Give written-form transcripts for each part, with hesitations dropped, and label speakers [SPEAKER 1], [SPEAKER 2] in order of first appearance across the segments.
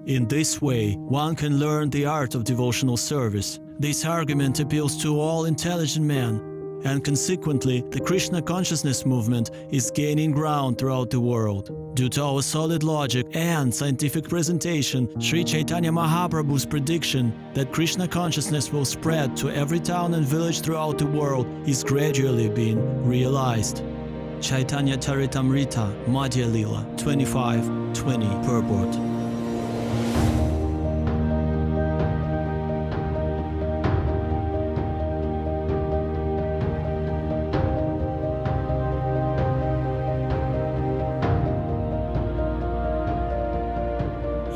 [SPEAKER 1] In this way, one can learn the art of devotional service. This argument appeals to all intelligent men, and consequently, the Krishna consciousness movement is gaining ground throughout the world. Due to our solid logic and scientific presentation, Sri Chaitanya Mahaprabhu's prediction that Krishna consciousness will spread to every town and village throughout the world is gradually being realized. Chaitanya Charitamrita, Madhya Lila, 25:20 purport.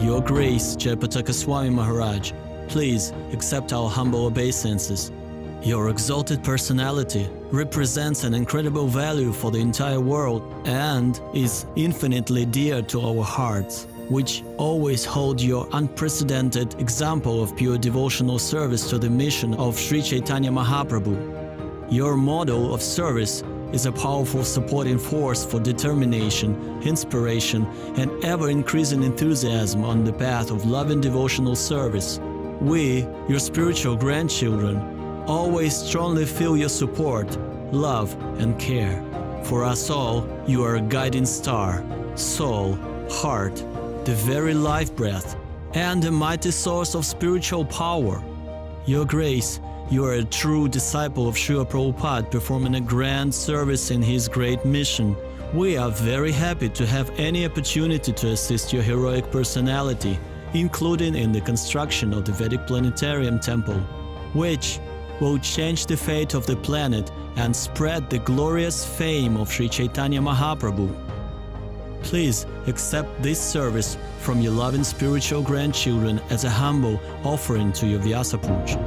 [SPEAKER 1] Your Grace, Jayapataka Swami Maharaj, please accept our humble obeisances. Your exalted personality represents an incredible value for the entire world and is infinitely dear to our hearts, which always hold your unprecedented example of pure devotional service to the mission of Sri Chaitanya Mahaprabhu. Your model of service is a powerful supporting force for determination, inspiration, and ever-increasing enthusiasm on the path of love and devotional service. We, your spiritual grandchildren, always strongly feel your support, love, and care. For us all, you are a guiding star, soul, heart, the very life breath, and a mighty source of spiritual power. Your Grace, you are a true disciple of Srila Prabhupada performing a grand service in his great mission. We are very happy to have any opportunity to assist your heroic personality, including in the construction of the Vedic Planetarium Temple, which will change the fate of the planet and spread the glorious fame of Sri Chaitanya Mahaprabhu. Please accept this service from your loving spiritual grandchildren as a humble offering to your Vyasa Puja.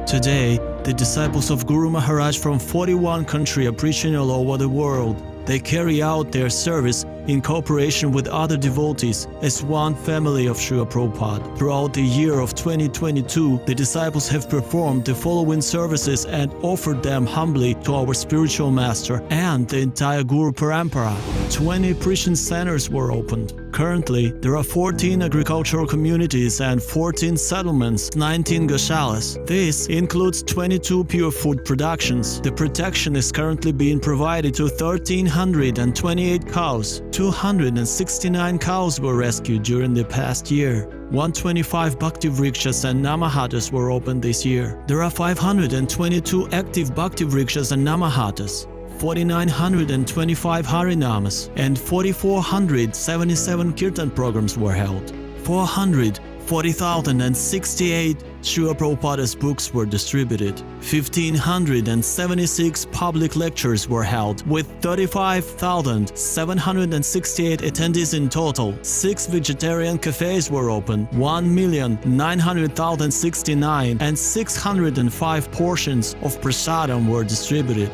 [SPEAKER 1] Today, the disciples of Guru Maharaj from 41 countries are preaching all over the world. They carry out their service in cooperation with other devotees as one family of Srila Prabhupada. Throughout the year of 2022, the disciples have performed the following services and offered them humbly to our spiritual master and the entire Guru Parampara. 20 preaching centers were opened. Currently, there are 14 agricultural communities and 14 settlements, 19 goshalas. This includes 22 pure food productions. The protection is currently being provided to 1,328 cows. 269 cows were rescued during the past year. 125 Bhakti Vrikshas and Namahatas were opened this year. There are 522 active Bhakti Vrikshas and Namahatas. 4,925 Harinamas and 4,477 Kirtan programs were held. 440,068 Srila Prabhupada's books were distributed. 1,576 public lectures were held, with 35,768 attendees in total. 6 vegetarian cafes were opened, 1,900,069 and 605 portions of prasadam were distributed.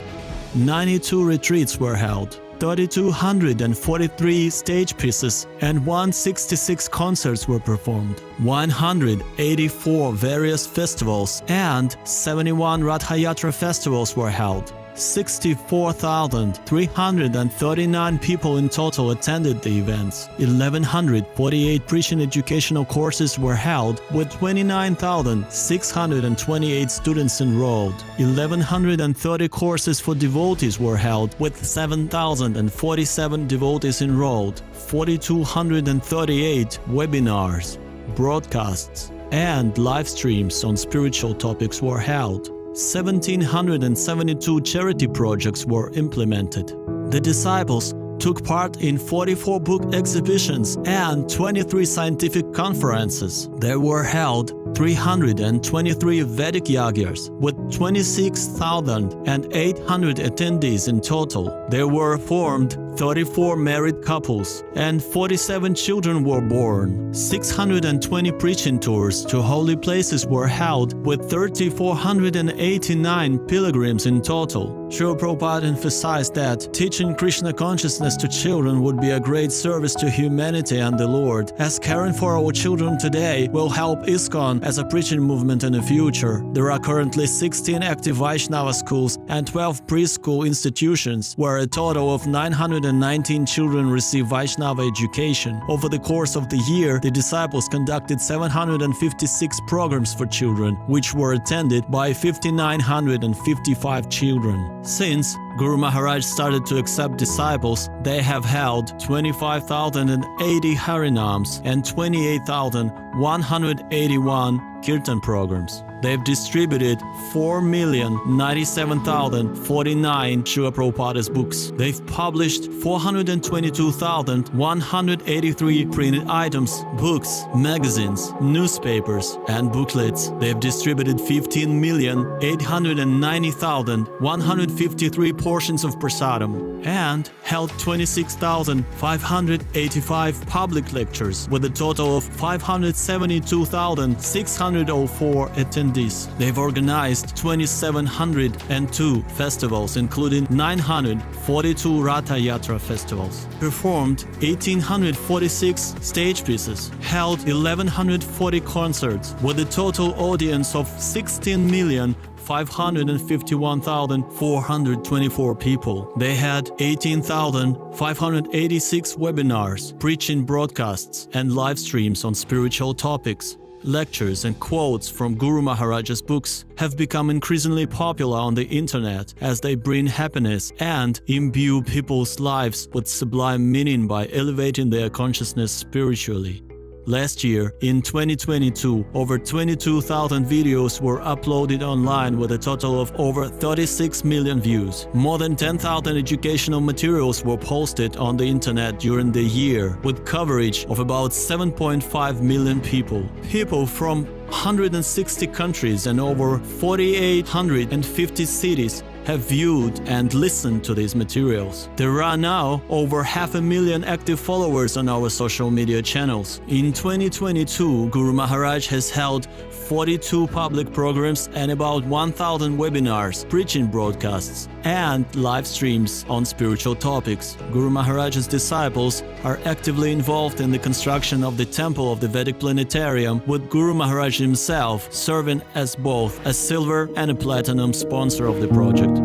[SPEAKER 1] 92 retreats were held, 3,243 stage pieces and 166 concerts were performed. 184 various festivals and 71 Ratha Yatra festivals were held. 64,339 people in total attended the events. 1,148 preaching educational courses were held, with 29,628 students enrolled. 1,130 courses for devotees were held, with 7,047 devotees enrolled. 4,238 webinars, broadcasts, and live streams on spiritual topics were held. 1,772 charity projects were implemented. The disciples took part in 44 book exhibitions and 23 scientific conferences. There were held 323 Vedic yagyas with 26,800 attendees in total. There were formed 34 married couples and 47 children were born. 620 preaching tours to holy places were held with 3,489 pilgrims in total. Srila Prabhupada emphasized that teaching Krishna consciousness to children would be a great service to humanity and the Lord, as caring for our children today will help ISKCON as a preaching movement in the future. There are currently 16 active Vaishnava schools and 12 preschool institutions, where a total of 919 children receive Vaishnava education. Over the course of the year, the disciples conducted 756 programs for children, which were attended by 5,955 children. Since Guru Maharaj started to accept disciples, they have held 25,080 Harinams and 28,181 Kirtan programs. They've distributed 4,097,049 Srila Prabhupada's books. They've published 422,183 printed items, books, magazines, newspapers, and booklets. They've distributed 15,890,153 portions of prasadam and held 26,585 public lectures with a total of 572,604 attendees. They've organized 2,702 festivals, including 942 Ratha Yatra festivals, performed 1,846 stage pieces, held 1,140 concerts with a total audience of 16,551,424 people. They had 18,586 webinars, preaching broadcasts, and live streams on spiritual topics. Lectures and quotes from Guru Maharaj's books have become increasingly popular on the internet as they bring happiness and imbue people's lives with sublime meaning by elevating their consciousness spiritually. Last year, in 2022, over 22,000 videos were uploaded online with a total of over 36 million views. More than 10,000 educational materials were posted on the internet during the year, with coverage of about 7.5 million people. People from 160 countries and over 4,850 cities have viewed and listened to these materials. There are now over 500,000 active followers on our social media channels. In 2022, Guru Maharaj has held 42 public programs and about 1,000 webinars, preaching broadcasts, and live streams on spiritual topics. Guru Maharaj's disciples are actively involved in the construction of the temple of the Vedic planetarium, with Guru Maharaj himself serving as both a silver and a platinum sponsor of the project.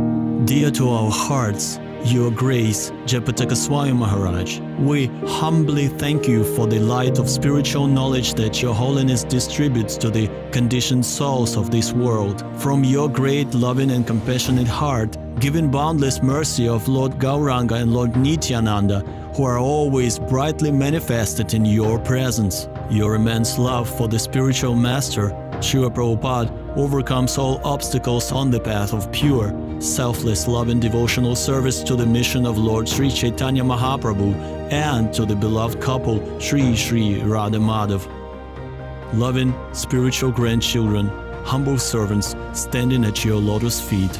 [SPEAKER 1] Dear to our hearts, Your Grace, Jayapataka Swami Maharaj, we humbly thank you for the light of spiritual knowledge that Your Holiness distributes to the conditioned souls of this world. From your great, loving and compassionate heart, giving boundless mercy of Lord Gauranga and Lord Nityananda, who are always brightly manifested in your presence. Your immense love for the spiritual master, Srila Prabhupada, overcomes all obstacles on the path of pure, selfless love and devotional service to the mission of Lord Sri Chaitanya Mahaprabhu and to the beloved couple Sri Sri Radha Madhav. Loving spiritual grandchildren, humble servants standing at your lotus feet.